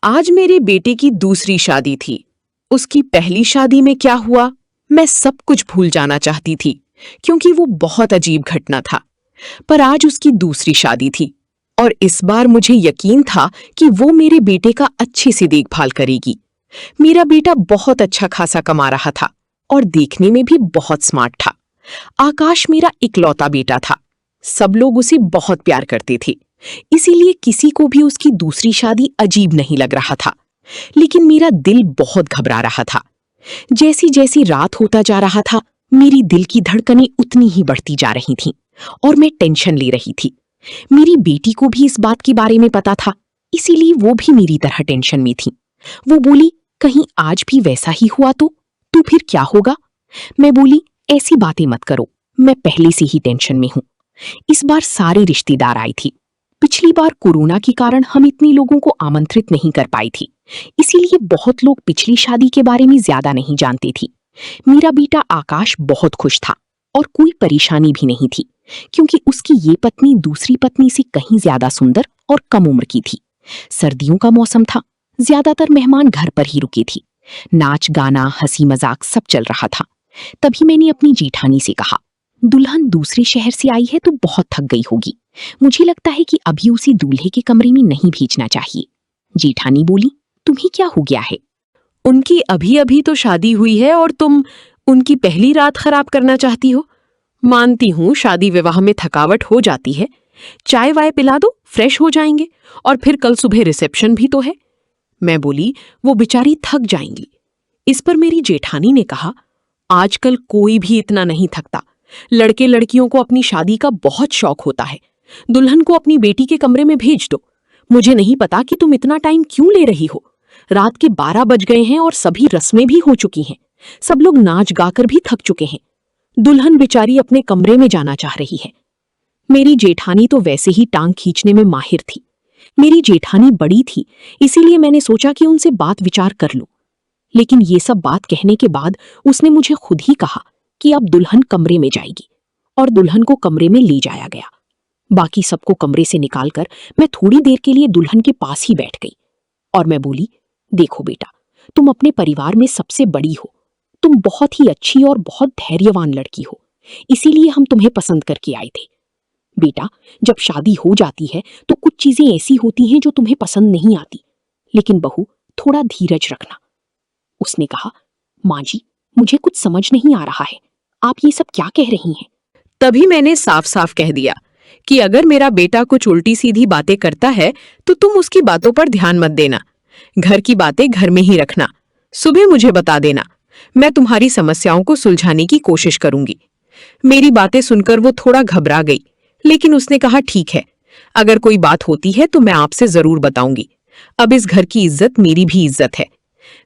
आज मेरे बेटे की दूसरी शादी थी। उसकी पहली शादी में क्या हुआ, मैं सब कुछ भूल जाना चाहती थी क्योंकि वो बहुत अजीब घटना था। पर आज उसकी दूसरी शादी थी और इस बार मुझे यकीन था कि वो मेरे बेटे का अच्छे से देखभाल करेगी। मेरा बेटा बहुत अच्छा खासा कमा रहा था और देखने में भी बहुत स्मार्ट था। आकाश मेरा इकलौता बेटा था। सब लोग उसे बहुत प्यार करते थे, इसीलिए किसी को भी उसकी दूसरी शादी अजीब नहीं लग रहा था। लेकिन मेरा दिल बहुत घबरा रहा था। जैसी जैसी रात होता जा रहा था, मेरी दिल की धड़कनें उतनी ही बढ़ती जा रही थीं और मैं टेंशन ले रही थी। मेरी बेटी को भी इस बात के बारे में पता था, इसीलिए वो भी मेरी तरह टेंशन में थी। वो बोली, कहीं आज भी वैसा ही हुआ तो फिर क्या होगा? मैं बोली, ऐसी बातें मत करो, मैं पहले से ही टेंशन में हूं। इस बार सारे रिश्तेदार आई थी। पिछली बार कोरोना के कारण हम इतने लोगों को आमंत्रित नहीं कर पाई थी, इसीलिए बहुत लोग पिछली शादी के बारे में ज्यादा नहीं जानते थी। मेरा बेटा आकाश बहुत खुश था और कोई परेशानी भी नहीं थी क्योंकि उसकी ये पत्नी दूसरी पत्नी से कहीं ज्यादा सुंदर और कम उम्र की थी। सर्दियों का मौसम था, ज्यादातर मेहमान घर पर ही रुके थे। नाच गाना हंसी मजाक सब चल रहा था। तभी मैंने अपनी जेठानी से कहा, दुल्हन दूसरे शहर से आई है तो बहुत थक गई होगी। मुझे लगता है कि अभी उसे दूल्हे के कमरे में नहीं भेजना चाहिए। जेठानी बोली, तुम्हें क्या हो गया है? उनकी अभी अभी तो शादी हुई है और तुम उनकी पहली रात खराब करना चाहती हो। मानती हूँ शादी विवाह में थकावट हो जाती है, चाय वाय पिला दो, फ्रेश हो जाएंगे और फिर कल सुबह रिसेप्शन भी तो है। मैं बोली, वो बेचारी थक जाएंगी। इस पर मेरी जेठानी ने कहा, आजकल कोई भी इतना नहीं थकता। लड़के लड़कियों को अपनी शादी का बहुत शौक होता है। दुल्हन को अपनी बेटी के कमरे में भेज दो। मुझे नहीं पता कि तुम इतना टाइम क्यों ले रही हो। रात के 12 बज गए हैं और सभी रस्में भी हो चुकी हैं। सब लोग नाच गाकर भी थक चुके हैं। दुल्हन बेचारी अपने कमरे में जाना चाह रही है। मेरी जेठानी तो वैसे ही टांग खींचने में माहिर थी। मेरी जेठानी बड़ी थी, इसीलिए मैंने सोचा कि उनसे बात विचार कर लूं। लेकिन ये सब बात कहने के बाद उसने मुझे खुद ही कहा कि अब दुल्हन कमरे में जाएगी और दुल्हन को कमरे में ले जाया गया। बाकी सबको कमरे से निकालकर मैं थोड़ी देर के लिए दुल्हन के पास ही बैठ गई और मैं बोली, देखो बेटा, तुम अपने परिवार में सबसे बड़ी हो। तुम बहुत ही अच्छी और बहुत धैर्यवान लड़की हो, इसीलिए हम तुम्हें पसंद करके आए थे। बेटा, जब शादी हो जाती है तो कुछ चीजें ऐसी होती हैं जो तुम्हें पसंद नहीं आती, लेकिन बहू थोड़ा धीरज रखना। उसने कहा, माँ जी, मुझे कुछ समझ नहीं आ रहा है, आप ये सब क्या कह रही हैं? तभी मैंने साफ साफ कह दिया कि अगर मेरा बेटा कुछ उल्टी सीधी बातें करता है तो तुम उसकी बातों पर ध्यान मत देना। घर की बातें घर में ही रखना। सुबह मुझे बता देना, मैं तुम्हारी समस्याओं को सुलझाने की कोशिश करूंगी। मेरी बातें सुनकर वो थोड़ा घबरा गई, लेकिन उसने कहा, ठीक है, अगर कोई बात होती है तो मैं आपसे जरूर बताऊंगी। अब इस घर की इज्जत मेरी भी इज्जत है।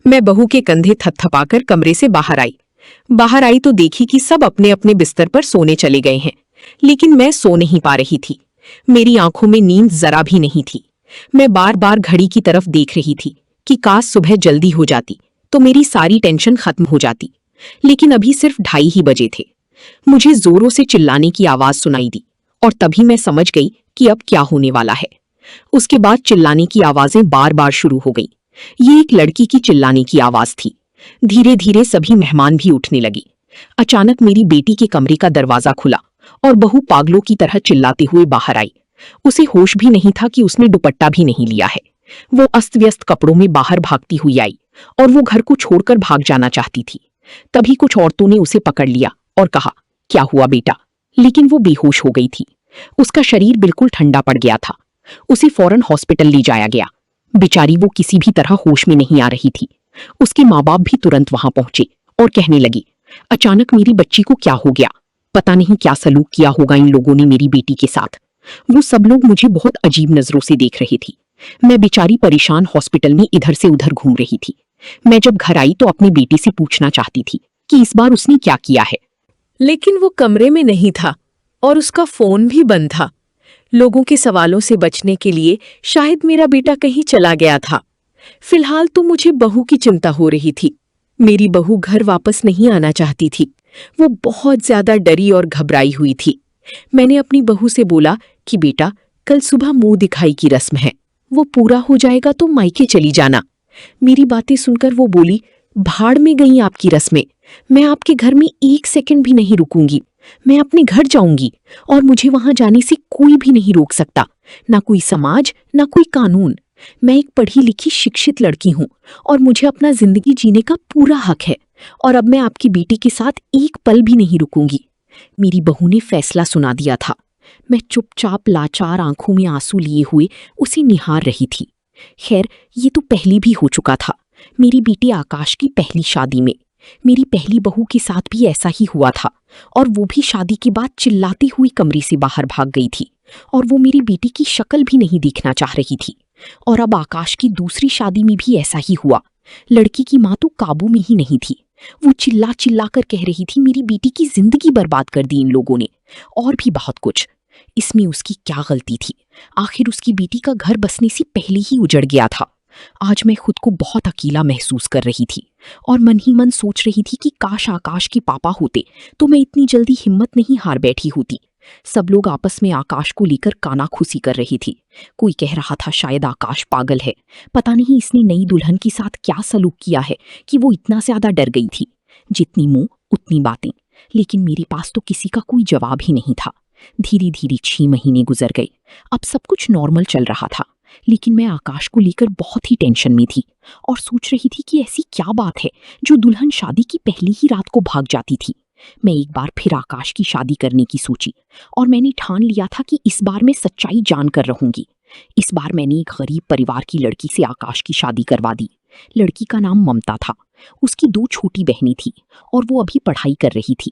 मैं बहू के कंधे थपथपाकर कमरे से बाहर आई तो देखी कि सब अपने अपने बिस्तर पर सोने चले गए हैं, लेकिन मैं सो नहीं पा रही थी। मेरी आंखों में नींद जरा भी नहीं थी। मैं बार बार घड़ी की तरफ देख रही थी कि काश सुबह जल्दी हो जाती तो मेरी सारी टेंशन खत्म हो जाती। लेकिन अभी सिर्फ 2:30 ही बजे थे। मुझे जोरों से चिल्लाने की आवाज सुनाई दी और तभी मैं समझ गई कि अब क्या होने वाला है। उसके बाद चिल्लाने की आवाजें बार बार शुरू हो गई। ये एक लड़की की चिल्लाने की आवाज थी। धीरे धीरे सभी मेहमान भी उठने लगी। अचानक मेरी बेटी के कमरे का दरवाजा खुला और बहू पागलों की तरह चिल्लाते हुए बाहर आई। उसे होश भी नहीं था कि उसने दुपट्टा भी नहीं लिया है। वो अस्त व्यस्त कपड़ों में बाहर भागती हुई आई और वो घर को छोड़कर भाग जाना चाहती थी। तभी कुछ औरतों ने उसे पकड़ लिया और कहा, क्या हुआ बेटा? लेकिन वो बेहोश हो गई थी। उसका शरीर बिल्कुल ठंडा पड़ गया था। उसे फौरन हॉस्पिटल ले जाया गया। बेचारी वो किसी भी तरह होश में नहीं आ रही थी। उसके माँ बाप भी तुरंत वहां पहुंचे और कहने लगी, अचानक मेरी बच्ची को क्या हो गया? पता नहीं क्या सलूक किया होगा इन लोगों ने मेरी बेटी के साथ। वो सब लोग मुझे बहुत अजीब नजरों से देख रही थी। मैं बेचारी परेशान हॉस्पिटल में इधर से उधर घूम रही थी। मैं जब घर आई तो अपनी बेटी से पूछना चाहती थी कि इस बार उसने क्या किया है, लेकिन वो कमरे में नहीं था और उसका फोन भी बंद था। लोगों के सवालों से बचने के लिए शायद मेरा बेटा कहीं चला गया था। फिलहाल तो मुझे बहू की चिंता हो रही थी। मेरी बहू घर वापस नहीं आना चाहती थी। वो बहुत ज्यादा डरी और घबराई हुई थी। मैंने अपनी बहू से बोला कि बेटा, कल सुबह मुंह दिखाई की रस्म है, वो पूरा हो जाएगा तो मायके चली जाना। मेरी बातें सुनकर वो बोली, भाड़ में गई आपकी रस्में। मैं आपके घर में 1 सेकंड भी नहीं रुकूंगी। मैं अपने घर जाऊंगी और मुझे वहां जाने से कोई भी नहीं रोक सकता, ना कोई समाज, ना कोई कानून। मैं एक पढ़ी लिखी शिक्षित लड़की हूं और मुझे अपना जिंदगी जीने का पूरा हक है, और अब मैं आपकी बेटी के साथ एक पल भी नहीं रुकूंगी। मेरी बहू ने फैसला सुना दिया था। मैं चुपचाप लाचार आंखों में आंसू लिए हुए उसे निहार रही थी। खैर, ये तो पहले भी हो चुका था। मेरी बेटी आकाश की पहली शादी में मेरी पहली बहू के साथ भी ऐसा ही हुआ था, और वो भी शादी के बाद चिल्लाती हुई कमरे से बाहर भाग गई थी, और वो मेरी बेटी की शक्ल भी नहीं देखना चाह रही थी। और अब आकाश की दूसरी शादी में भी ऐसा ही हुआ। लड़की की माँ तो काबू में ही नहीं थी। वो चिल्ला चिल्ला कर कह रही थी, मेरी बेटी की जिंदगी बर्बाद कर दी इन लोगों ने, और भी बहुत कुछ। इसमें उसकी क्या गलती थी? आखिर उसकी बेटी का घर बसने से पहले ही उजड़ गया था। आज मैं खुद को बहुत अकेला महसूस कर रही थी और मन ही मन सोच रही थी कि काश आकाश के पापा होते तो मैं इतनी जल्दी हिम्मत नहीं हार बैठी होती। सब लोग आपस में आकाश को लेकर कानाखुसी कर रही थी। कोई कह रहा था शायद आकाश पागल है, पता नहीं इसने नई दुल्हन के साथ क्या सलूक किया है कि वो इतना ज्यादा डर गई थी। जितनी मुंह उतनी बातें, लेकिन मेरे पास तो किसी का कोई जवाब ही नहीं था। धीरे धीरे 6 महीने गुजर गए। अब सब कुछ नॉर्मल चल रहा था, लेकिन मैं आकाश को लेकर बहुत ही टेंशन में थी और सोच रही थी कि ऐसी क्या बात है जो दुल्हन शादी की पहली ही रात को भाग जाती थी। मैं एक बार फिर आकाश की शादी करने की सोची और मैंने ठान लिया था कि इस बार मैं सच्चाई जानकर रहूंगी। इस बार मैंने एक गरीब परिवार की लड़की से आकाश की शादी करवा दी। लड़की का नाम ममता था। उसकी 2 छोटी बहनें थी और वो अभी पढ़ाई कर रही थी।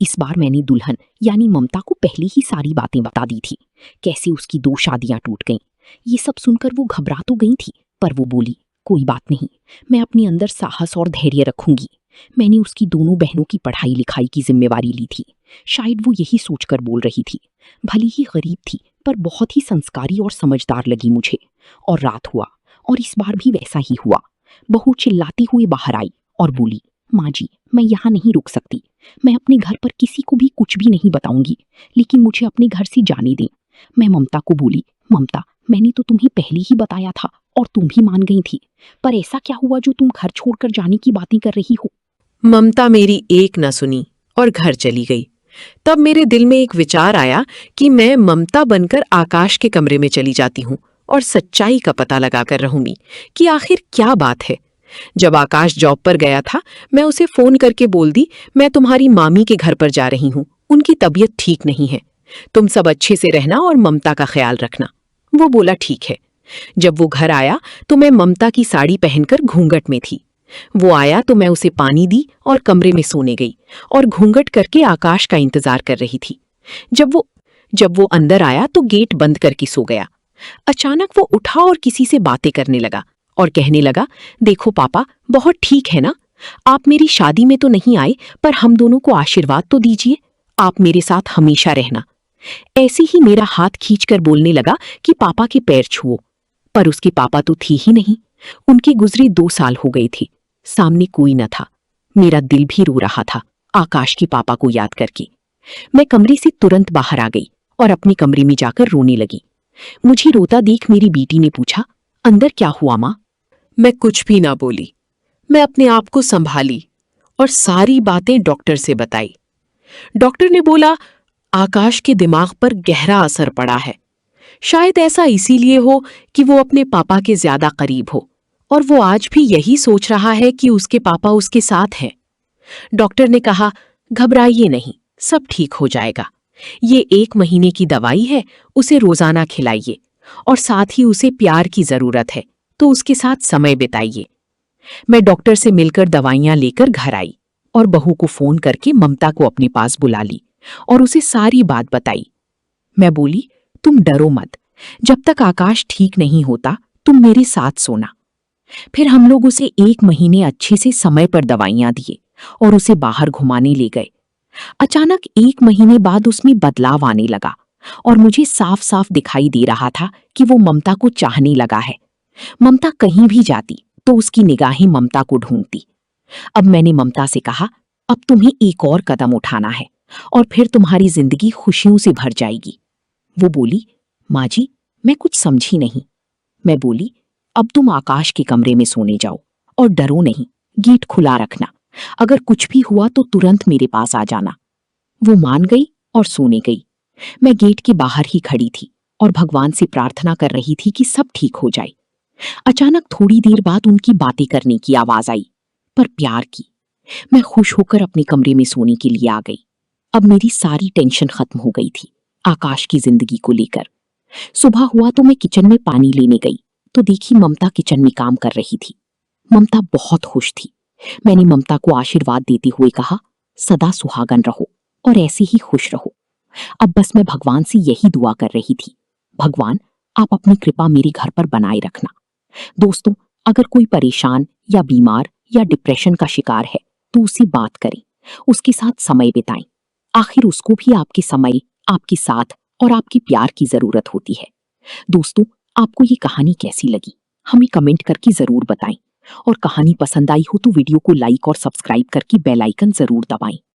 इस बार मैंने दुल्हन यानी ममता को पहले ही सारी बातें बता दी थी, कैसे उसकी 2 शादियां टूट गईं। ये सब सुनकर वो घबरा तो गई थी, पर वो बोली, कोई बात नहीं, मैं अपने अंदर साहस और धैर्य रखूंगी। मैंने उसकी दोनों बहनों की पढ़ाई लिखाई की जिम्मेवारी ली थी। शायद वो यही सोचकर बोल रही थी। भली ही गरीब थी, पर बहुत ही संस्कारी और समझदार लगी मुझे। और रात हुआ और इस बार भी वैसा ही हुआ। बहू चिल्लाती हुई बाहर आई और बोली, माँ जी, मैं यहाँ नहीं रुक सकती। मैं अपने घर पर किसी को भी कुछ भी नहीं बताऊंगी, लेकिन मुझे अपने घर से जाने दें। मैं ममता को बोली, ममता, मैंने तो तुम्हें पहले ही बताया था और तुम भी मान गई थी, पर ऐसा क्या हुआ जो तुम घर छोड़कर जाने की बातें कर रही हो? ममता मेरी एक न सुनी और घर चली गई। तब मेरे दिल में एक विचार आया कि मैं ममता बनकर आकाश के कमरे में चली जाती हूँ और सच्चाई का पता लगाकर रहूंगी कि आखिर क्या बात है। जब आकाश जॉब पर गया था, मैं उसे फोन करके बोल दी, मैं तुम्हारी मामी के घर पर जा रही हूँ, उनकी तबीयत ठीक नहीं है, तुम सब अच्छे से रहना और ममता का ख्याल रखना। वो बोला ठीक है। जब वो घर आया तो मैं ममता की साड़ी पहनकर घूंघट में थी। वो आया तो मैं उसे पानी दी और कमरे में सोने गई और घूंघट करके आकाश का इंतजार कर रही थी। जब वो अंदर आया तो गेट बंद करके सो गया। अचानक वो उठा और किसी से बातें करने लगा और कहने लगा, देखो पापा, बहुत ठीक है ना, आप मेरी शादी में तो नहीं आए, पर हम दोनों को आशीर्वाद तो दीजिए, आप मेरे साथ हमेशा रहना। ऐसे ही मेरा हाथ खींचकर बोलने लगा कि पापा के पैर छुओ, पर उसके पापा तो थे ही नहीं। उनके गुजरे 2 साल हो गए थे। सामने कोई न था। मेरा दिल भी रो रहा था आकाश के पापा को याद करके। मैं कमरे से तुरंत बाहर आ गई और अपने कमरे में जाकर रोने लगी। मुझे रोता देख मेरी बेटी ने पूछा, अंदर क्या हुआ माँ? मैं कुछ भी ना बोली। मैं अपने आप को संभाली और सारी बातें डॉक्टर से बताई। डॉक्टर ने बोला, आकाश के दिमाग पर गहरा असर पड़ा है। शायद ऐसा इसीलिए हो कि वो अपने पापा के ज्यादा करीब हो और वो आज भी यही सोच रहा है कि उसके पापा उसके साथ हैं। डॉक्टर ने कहा, घबराइए नहीं, सब ठीक हो जाएगा। ये 1 महीने की दवाई है, उसे रोजाना खिलाइए और साथ ही उसे प्यार की जरूरत है, तो उसके साथ समय बिताइए। मैं डॉक्टर से मिलकर दवाइयां लेकर घर आई और बहू को फोन करके ममता को अपने पास बुला ली और उसे सारी बात बताई। मैं बोली, तुम डरो मत, जब तक आकाश ठीक नहीं होता तुम मेरे साथ सोना। फिर हम लोग उसे 1 महीने अच्छे से समय पर दवाइयां दिए और उसे बाहर घुमाने ले गए। अचानक 1 महीने बाद उसमें बदलाव आने लगा और मुझे साफ साफ दिखाई दे रहा था कि वो ममता को चाहने लगा है। ममता कहीं भी जाती तो उसकी निगाहें ममता को ढूंढती। अब मैंने ममता से कहा, अब तुम्हें एक और कदम उठाना है और फिर तुम्हारी जिंदगी खुशियों से भर जाएगी। वो बोली, माँ जी, मैं कुछ समझी नहीं। मैं बोली, अब तुम आकाश के कमरे में सोने जाओ और डरो नहीं, गेट खुला रखना। अगर कुछ भी हुआ तो तुरंत मेरे पास आ जाना। वो मान गई और सोने गई। मैं गेट के बाहर ही खड़ी थी और भगवान से प्रार्थना कर रही थी कि सब ठीक हो जाए। अचानक थोड़ी देर बाद उनकी बातें करने की आवाज आई, पर प्यार की। मैं खुश होकर अपने कमरे में सोने के लिए आ गई। अब मेरी सारी टेंशन खत्म हो गई थी आकाश की जिंदगी को लेकर। सुबह हुआ तो मैं किचन में पानी लेने गई तो देखी ममता किचन में काम कर रही थी। ममता बहुत खुश थी। मैंने ममता को आशीर्वाद देते हुए कहा, सदा सुहागन रहो और ऐसे ही खुश रहो। अब बस मैं भगवान से यही दुआ कर रही थी, भगवान आप अपनी कृपा मेरे घर पर बनाए रखना। दोस्तों, अगर कोई परेशान या बीमार या डिप्रेशन का शिकार है तो उससे बात करें, उसके साथ समय बिताएं। आखिर उसको भी आपके समय, आपके साथ और आपके प्यार की जरूरत होती है। दोस्तों, आपको ये कहानी कैसी लगी हमें कमेंट करके जरूर बताएं और कहानी पसंद आई हो तो वीडियो को लाइक और सब्सक्राइब करके बेल आइकन जरूर दबाएं।